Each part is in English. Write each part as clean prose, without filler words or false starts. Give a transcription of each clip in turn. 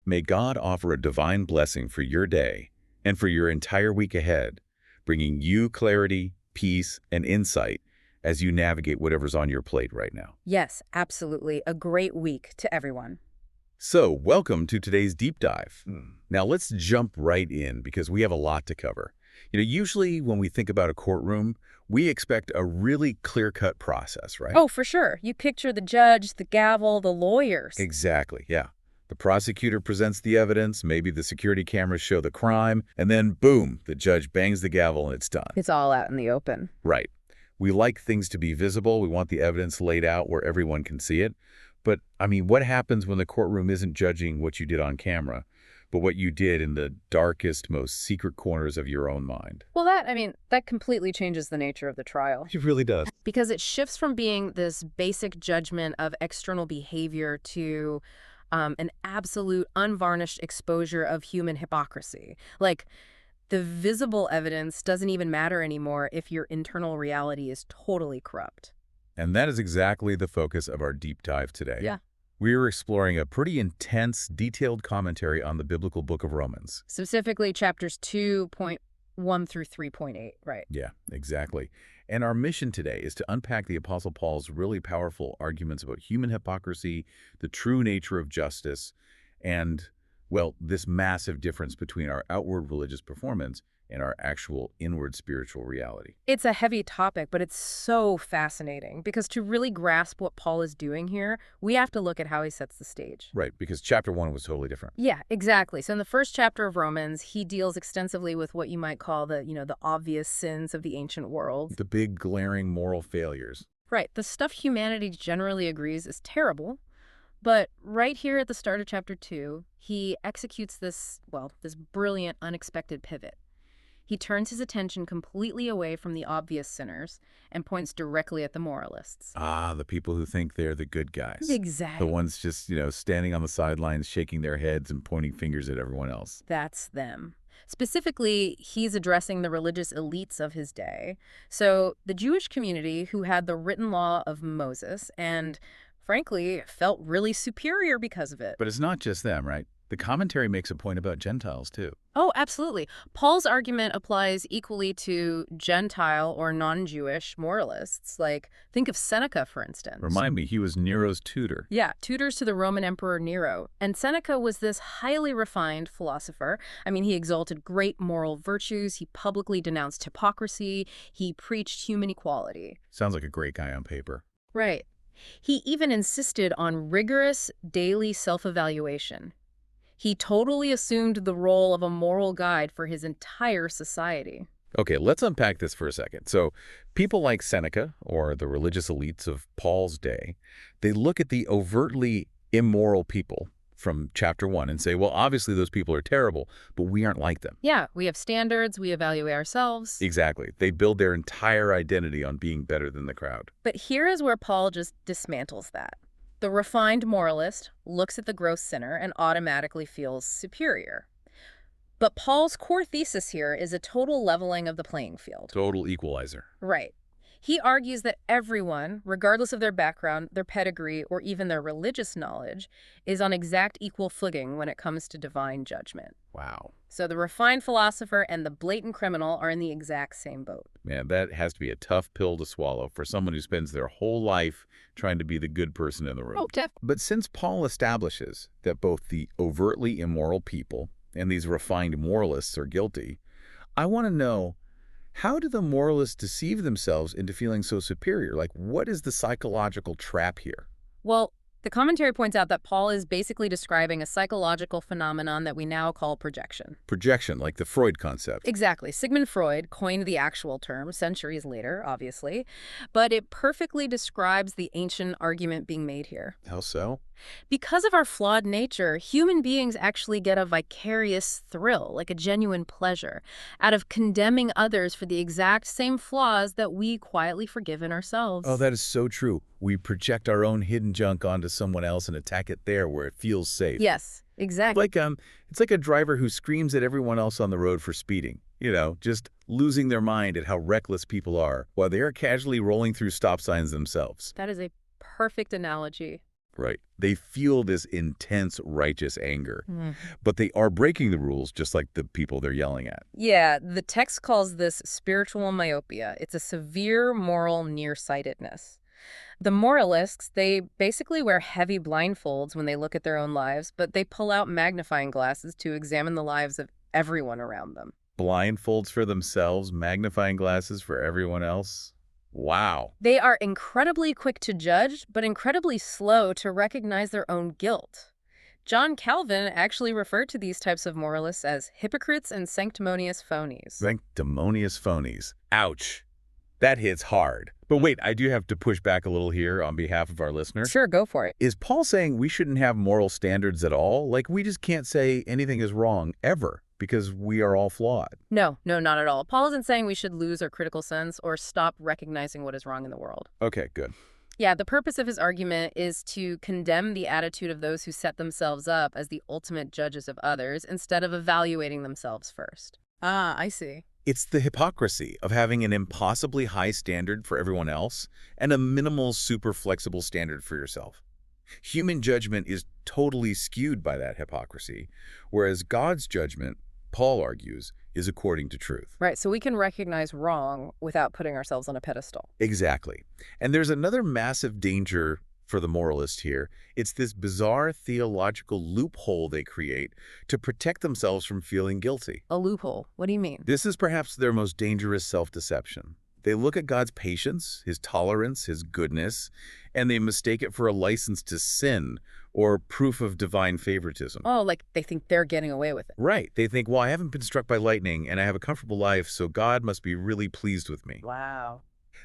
May God offer a divine blessing for your day and for your entire week ahead, bringing you clarity, peace, and insight as you navigate whatever's on your plate right now. Yes, absolutely. A great week to everyone. So, welcome to today's deep dive. Now, let's jump right in because we have a lot to cover. Usually when we think about a courtroom, we expect a really clear-cut process, right? Oh, for sure. You picture the judge, the gavel, the lawyers. Exactly, yeah. The prosecutor presents the evidence, maybe the security cameras show the crime, and then boom, the judge bangs the gavel and it's done. It's all out in the open. Right. We like things to be visible. We want the evidence laid out where everyone can see it. But, what happens when the courtroom isn't judging what you did on camera, but what you did in the darkest, most secret corners of your own mind? Well, that completely changes the nature of the trial. It really does. Because it shifts from being this basic judgment of external behavior to an absolute, unvarnished exposure of human hypocrisy. Like, the visible evidence doesn't even matter anymore if your internal reality is totally corrupt. And that is exactly the focus of our deep dive today. Yeah. We are exploring a pretty intense, detailed commentary on the biblical book of Romans. Specifically, chapters 2.1 through 3.8, right? Yeah, exactly. And our mission today is to unpack the Apostle Paul's really powerful arguments about human hypocrisy, the true nature of justice, and, well, this massive difference between our outward religious performance and our actual inward spiritual reality. It's a heavy topic, but it's so fascinating because to really grasp what Paul is doing here, we have to look at how he sets the stage. Right, because chapter 1 was totally different. Yeah, exactly. So in the first chapter of Romans, he deals extensively with what you might call the obvious sins of the ancient world. The big, glaring moral failures. Right, the stuff humanity generally agrees is terrible. But right here at the start of chapter 2, he executes this brilliant, unexpected pivot. He turns his attention completely away from the obvious sinners and points directly at the moralists. Ah, the people who think they're the good guys. Exactly. The ones just, standing on the sidelines, shaking their heads and pointing fingers at everyone else. That's them. Specifically, he's addressing the religious elites of his day. So the Jewish community who had the written law of Moses and, frankly, felt really superior because of it. But it's not just them, right? The commentary makes a point about Gentiles, too. Oh, absolutely. Paul's argument applies equally to Gentile or non-Jewish moralists. Like, think of Seneca, for instance. Remind me, he was Nero's tutor. Yeah, tutors to the Roman Emperor Nero. And Seneca was this highly refined philosopher. He exalted great moral virtues. He publicly denounced hypocrisy. He preached human equality. Sounds like a great guy on paper. Right. He even insisted on rigorous daily self-evaluation. He totally assumed the role of a moral guide for his entire society. Okay, let's unpack this for a second. So, people like Seneca, or the religious elites of Paul's day, they look at the overtly immoral people from chapter 1 and say, well, obviously those people are terrible, but we aren't like them. Yeah, we have standards, we evaluate ourselves. Exactly. They build their entire identity on being better than the crowd. But here is where Paul just dismantles that. The refined moralist looks at the gross sinner and automatically feels superior. But Paul's core thesis here is a total leveling of the playing field. Total equalizer. Right. He argues that everyone, regardless of their background, their pedigree, or even their religious knowledge, is on exact equal footing when it comes to divine judgment. Wow. So the refined philosopher and the blatant criminal are in the exact same boat. Man, that has to be a tough pill to swallow for someone who spends their whole life trying to be the good person in the room. But since Paul establishes that both the overtly immoral people and these refined moralists are guilty, I want to know, how do the moralists deceive themselves into feeling so superior? Like, what is the psychological trap here? Well, the commentary points out that Paul is basically describing a psychological phenomenon that we now call projection. Projection, like the Freud concept. Exactly. Sigmund Freud coined the actual term centuries later, obviously, but it perfectly describes the ancient argument being made here. How so? Because of our flawed nature, human beings actually get a vicarious thrill, like a genuine pleasure, out of condemning others for the exact same flaws that we quietly forgive in ourselves. Oh, that is so true. We project our own hidden junk onto someone else and attack it there where it feels safe. Yes, exactly. It's like a driver who screams at everyone else on the road for speeding. Just losing their mind at how reckless people are while they are casually rolling through stop signs themselves. That is a perfect analogy. Right. They feel this intense righteous anger, but they are breaking the rules just like the people they're yelling at. Yeah, the text calls this spiritual myopia. It's a severe moral nearsightedness. The moralists, they basically wear heavy blindfolds when they look at their own lives, but they pull out magnifying glasses to examine the lives of everyone around them. Blindfolds for themselves, magnifying glasses for everyone else. Wow. They are incredibly quick to judge, but incredibly slow to recognize their own guilt. John Calvin actually referred to these types of moralists as hypocrites and sanctimonious phonies. Sanctimonious phonies. Ouch. That hits hard. But wait, I do have to push back a little here on behalf of our listener. Sure, go for it. Is Paul saying we shouldn't have moral standards at all? Like, we just can't say anything is wrong, ever, because we are all flawed? No, not at all. Paul isn't saying we should lose our critical sense or stop recognizing what is wrong in the world. Okay, good. Yeah, the purpose of his argument is to condemn the attitude of those who set themselves up as the ultimate judges of others instead of evaluating themselves first. Ah, I see. It's the hypocrisy of having an impossibly high standard for everyone else and a minimal, super flexible standard for yourself. Human judgment is totally skewed by that hypocrisy, whereas God's judgment, Paul argues, is according to truth. Right, so we can recognize wrong without putting ourselves on a pedestal. Exactly. And there's another massive danger for the moralist here. It's this bizarre theological loophole they create to protect themselves from feeling guilty. A loophole? What do you mean? This is perhaps their most dangerous self-deception. They look at God's patience, his tolerance, his goodness, and they mistake it for a license to sin or proof of divine favoritism. Oh, like they think they're getting away with it. Right. They think, well, I haven't been struck by lightning and I have a comfortable life, so God must be really pleased with me. Wow.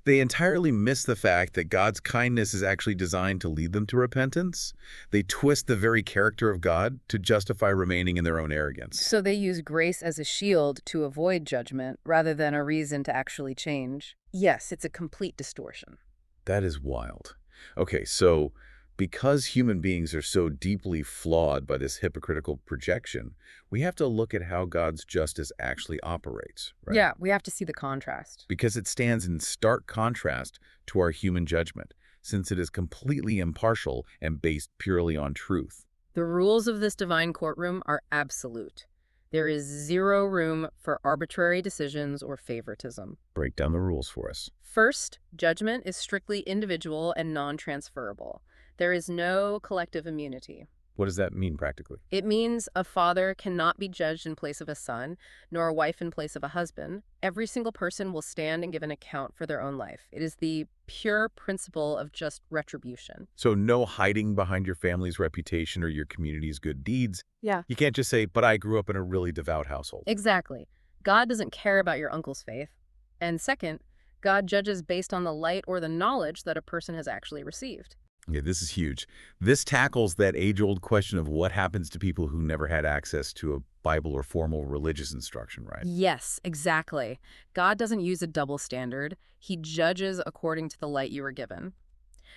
They entirely miss the fact that God's kindness is actually designed to lead them to repentance. They twist the very character of God to justify remaining in their own arrogance. So they use grace as a shield to avoid judgment rather than a reason to actually change. Yes, it's a complete distortion. That is wild. Okay, so because human beings are so deeply flawed by this hypocritical projection, we have to look at how God's justice actually operates, right? Yeah, we have to see the contrast. Because it stands in stark contrast to our human judgment, since it is completely impartial and based purely on truth. The rules of this divine courtroom are absolute. There is zero room for arbitrary decisions or favoritism. Break down the rules for us. First, judgment is strictly individual and non-transferable. There is no collective immunity. What does that mean practically? It means a father cannot be judged in place of a son, nor a wife in place of a husband. Every single person will stand and give an account for their own life. It is the pure principle of just retribution. So no hiding behind your family's reputation or your community's good deeds. Yeah. You can't just say, but I grew up in a really devout household. Exactly. God doesn't care about your uncle's faith. And second, God judges based on the light or the knowledge that a person has actually received. Yeah, this is huge. This tackles that age-old question of what happens to people who never had access to a Bible or formal religious instruction, right? Yes, exactly. God doesn't use a double standard. He judges according to the light you were given.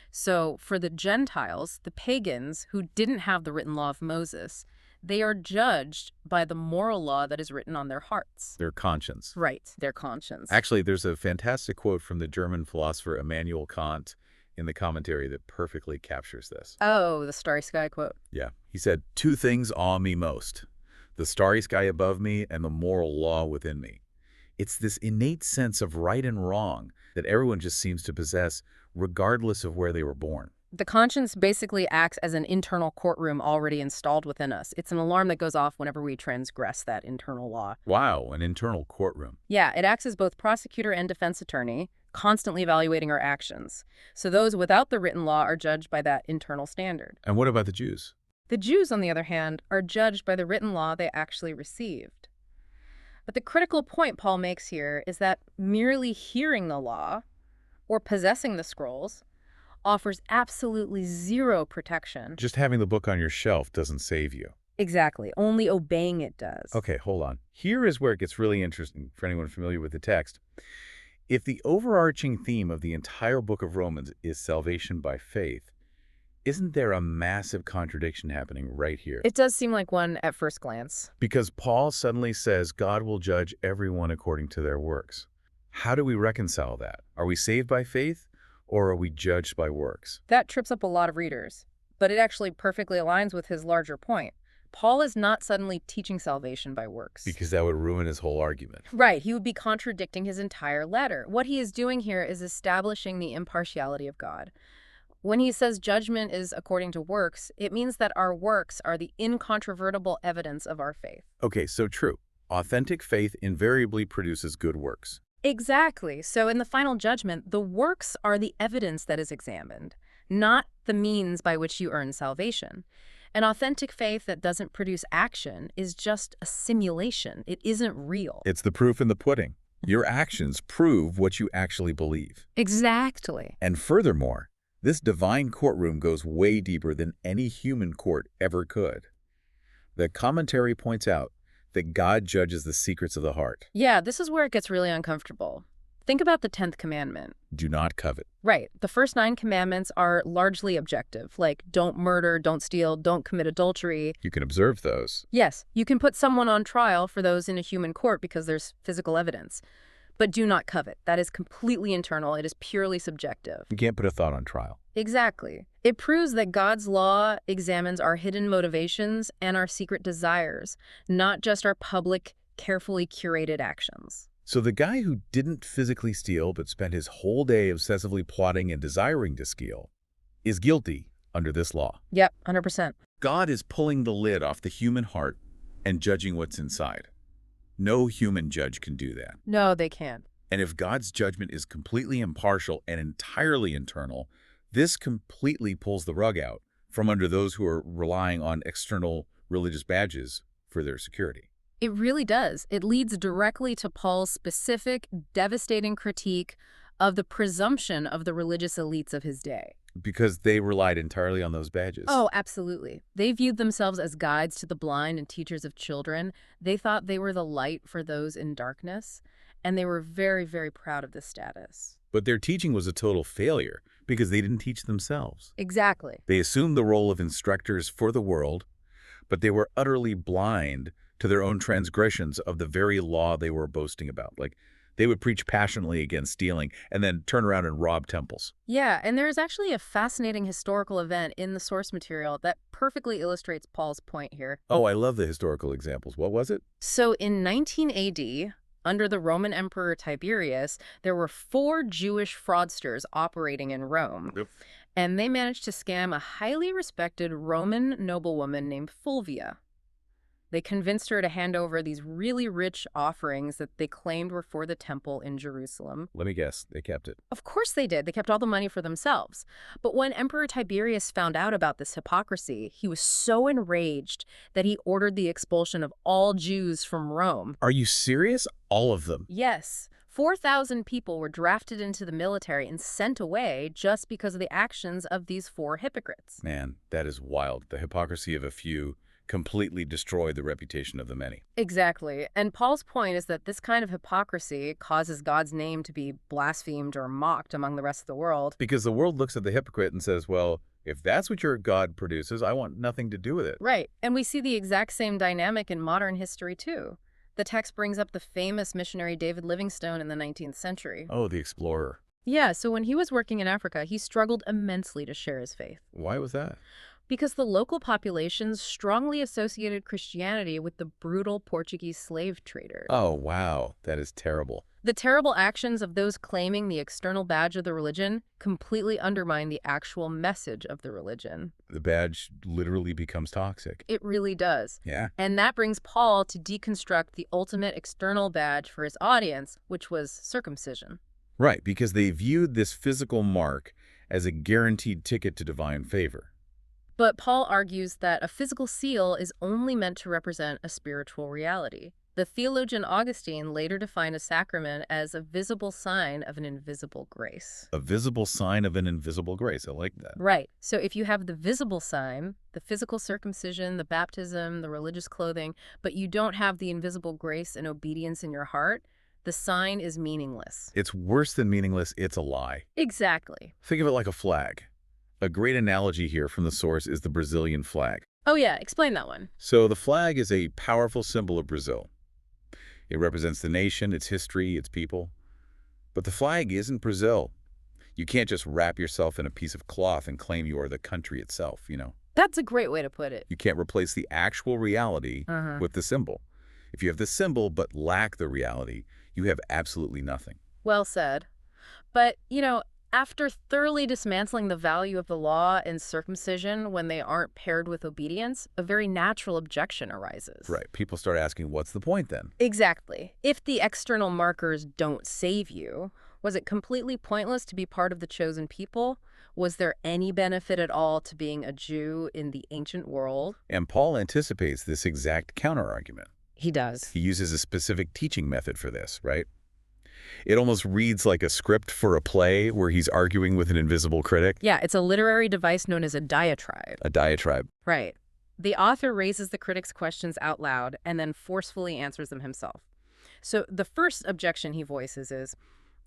So for the Gentiles, the pagans who didn't have the written law of Moses, they are judged by the moral law that is written on their hearts. Their conscience. Right, their conscience. Actually, there's a fantastic quote from the German philosopher Immanuel Kant in the commentary that perfectly captures this. Oh, the starry sky quote. Yeah. He said, "Two things awe me most, the starry sky above me and the moral law within me." It's this innate sense of right and wrong that everyone just seems to possess regardless of where they were born. The conscience basically acts as an internal courtroom already installed within us. It's an alarm that goes off whenever we transgress that internal law. Wow, an internal courtroom. Yeah, it acts as both prosecutor and defense attorney, constantly evaluating our actions. So those without the written law are judged by that internal standard. And what about the Jews? The Jews, on the other hand, are judged by the written law they actually received. But the critical point Paul makes here is that merely hearing the law or possessing the scrolls offers absolutely zero protection. Just having the book on your shelf doesn't save you. Exactly. Only obeying it does. Okay, hold on. Here is where it gets really interesting for anyone familiar with the text. If the overarching theme of the entire book of Romans is salvation by faith, isn't there a massive contradiction happening right here? It does seem like one at first glance. Because Paul suddenly says God will judge everyone according to their works. How do we reconcile that? Are we saved by faith, or are we judged by works? That trips up a lot of readers. but it actually perfectly aligns with his larger point. Paul is not suddenly teaching salvation by works. Because that would ruin his whole argument. Right, he would be contradicting his entire letter. What he is doing here is establishing the impartiality of God. When he says judgment is according to works, it means that our works are the incontrovertible evidence of our faith. Okay, so true. Authentic faith invariably produces good works. Exactly. So in the final judgment, the works are the evidence that is examined, not the means by which you earn salvation. An authentic faith that doesn't produce action is just a simulation. It isn't real. It's the proof in the pudding. Your actions prove what you actually believe. Exactly. And furthermore, this divine courtroom goes way deeper than any human court ever could. The commentary points out that God judges the secrets of the heart. Yeah, this is where it gets really uncomfortable. Think about the 10th commandment. Do not covet. Right. The first 9 commandments are largely objective, like don't murder, don't steal, don't commit adultery. You can observe those. Yes, you can put someone on trial for those in a human court because there's physical evidence. But do not covet. That is completely internal. It is purely subjective. You can't put a thought on trial. Exactly. It proves that God's law examines our hidden motivations and our secret desires, not just our public, carefully curated actions. So the guy who didn't physically steal but spent his whole day obsessively plotting and desiring to steal is guilty under this law. Yep, 100%. God is pulling the lid off the human heart and judging what's inside. No human judge can do that. No, they can't. And if God's judgment is completely impartial and entirely internal, this completely pulls the rug out from under those who are relying on external religious badges for their security. It really does. It leads directly to Paul's specific, devastating critique of the presumption of the religious elites of his day. Because they relied entirely on those badges. Oh, absolutely. They viewed themselves as guides to the blind and teachers of children. They thought they were the light for those in darkness, and they were very, very proud of this status. But their teaching was a total failure because they didn't teach themselves. Exactly. They assumed the role of instructors for the world, but they were utterly blind to their own transgressions of the very law they were boasting about. Like, they would preach passionately against stealing and then turn around and rob temples. Yeah, and there's actually a fascinating historical event in the source material that perfectly illustrates Paul's point here. Oh, I love the historical examples. What was it? So in 19 AD, under the Roman Emperor Tiberius, there were 4 Jewish fraudsters operating in Rome. Yep. And they managed to scam a highly respected Roman noblewoman named Fulvia. They convinced her to hand over these really rich offerings that they claimed were for the temple in Jerusalem. Let me guess, they kept it. Of course they did. They kept all the money for themselves. But when Emperor Tiberius found out about this hypocrisy, he was so enraged that he ordered the expulsion of all Jews from Rome. Are you serious? All of them? Yes. 4,000 people were drafted into the military and sent away just because of the actions of these 4 hypocrites. Man, that is wild. The hypocrisy of a few completely destroyed the reputation of the many. Exactly. And Paul's point is that this kind of hypocrisy causes God's name to be blasphemed or mocked among the rest of the world. Because the world looks at the hypocrite and says, well, if that's what your God produces, I want nothing to do with it. Right. And we see the exact same dynamic in modern history, too. The text brings up the famous missionary David Livingstone in the 19th century. Oh, the explorer. Yeah, so when he was working in Africa, he struggled immensely to share his faith. Why was that? Because the local populations strongly associated Christianity with the brutal Portuguese slave traders. Oh, wow. That is terrible. The terrible actions of those claiming the external badge of the religion completely undermine the actual message of the religion. The badge literally becomes toxic. It really does. Yeah. And that brings Paul to deconstruct the ultimate external badge for his audience, which was circumcision. Right, because they viewed this physical mark as a guaranteed ticket to divine favor. But Paul argues that a physical seal is only meant to represent a spiritual reality. The theologian Augustine later defined a sacrament as a visible sign of an invisible grace. A visible sign of an invisible grace. I like that. Right. So if you have the visible sign, the physical circumcision, the baptism, the religious clothing, but you don't have the invisible grace and obedience in your heart, the sign is meaningless. It's worse than meaningless. It's a lie. Exactly. Think of it like a flag. A great analogy here from the source is the Brazilian flag. Oh yeah, explain that one. So the flag is a powerful symbol of Brazil. It represents the nation, its history, its people. But the flag isn't Brazil. You can't just wrap yourself in a piece of cloth and claim you are the country itself, you know? That's a great way to put it. You can't replace the actual reality with the symbol. If you have the symbol but lack the reality, you have absolutely nothing. Well said. But, after thoroughly dismantling the value of the law and circumcision when they aren't paired with obedience, a very natural objection arises. Right. People start asking, what's the point then? Exactly. If the external markers don't save you, was it completely pointless to be part of the chosen people? Was there any benefit at all to being a Jew in the ancient world? And Paul anticipates this exact counterargument. He does. He uses a specific teaching method for this, right? It almost reads like a script for a play where he's arguing with an invisible critic. Yeah, it's a literary device known as a diatribe. A diatribe. Right. The author raises the critic's questions out loud and then forcefully answers them himself. So the first objection he voices is,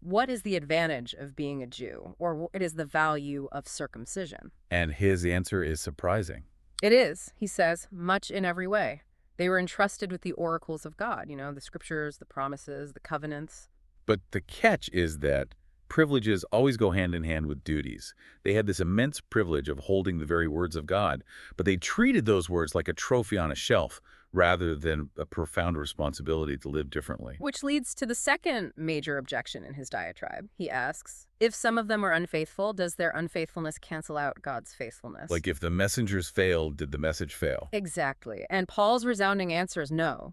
what is the advantage of being a Jew? Or what is the value of circumcision? And his answer is surprising. It is, he says, much in every way. They were entrusted with the oracles of God, the scriptures, the promises, the covenants. But the catch is that privileges always go hand in hand with duties. They had this immense privilege of holding the very words of God, but they treated those words like a trophy on a shelf rather than a profound responsibility to live differently. Which leads to the second major objection in his diatribe. He asks, if some of them are unfaithful, does their unfaithfulness cancel out God's faithfulness? Like if the messengers failed, did the message fail? Exactly. And Paul's resounding answer is no.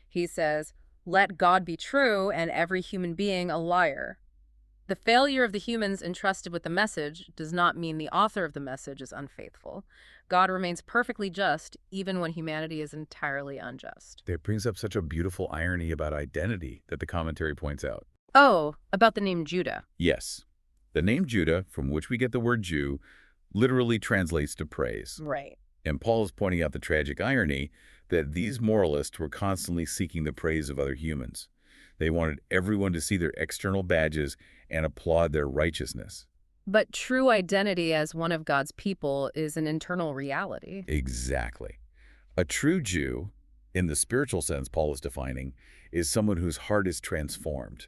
He says, let God be true and every human being a liar. The failure of the humans entrusted with the message does not mean the author of the message is unfaithful. God remains perfectly just, even when humanity is entirely unjust. It brings up such a beautiful irony about identity that the commentary points out. Oh, about the name Judah. Yes. The name Judah, from which we get the word Jew, literally translates to praise. Right. And Paul is pointing out the tragic irony that these moralists were constantly seeking the praise of other humans. They wanted everyone to see their external badges and applaud their righteousness. But true identity as one of God's people is an internal reality. Exactly. A true Jew, in the spiritual sense Paul is defining, is someone whose heart is transformed,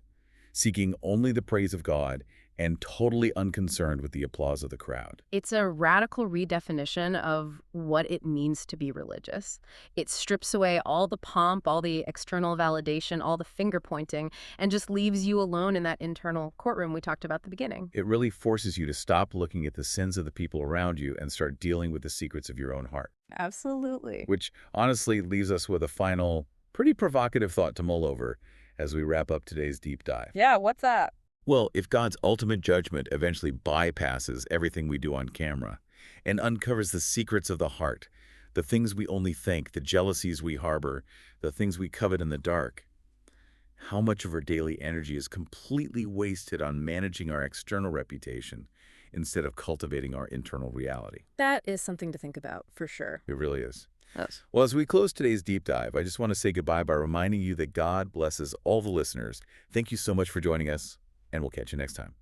seeking only the praise of God and totally unconcerned with the applause of the crowd. It's a radical redefinition of what it means to be religious. It strips away all the pomp, all the external validation, all the finger-pointing, and just leaves you alone in that internal courtroom we talked about at the beginning. It really forces you to stop looking at the sins of the people around you and start dealing with the secrets of your own heart. Absolutely. Which honestly leaves us with a final, pretty provocative thought to mull over as we wrap up today's deep dive. Yeah, what's that? Well, if God's ultimate judgment eventually bypasses everything we do on camera and uncovers the secrets of the heart, the things we only think, the jealousies we harbor, the things we covet in the dark, how much of our daily energy is completely wasted on managing our external reputation instead of cultivating our internal reality? That is something to think about, for sure. It really is. Yes. Well, as we close today's deep dive, I just want to say goodbye by reminding you that God blesses all the listeners. Thank you so much for joining us, and we'll catch you next time.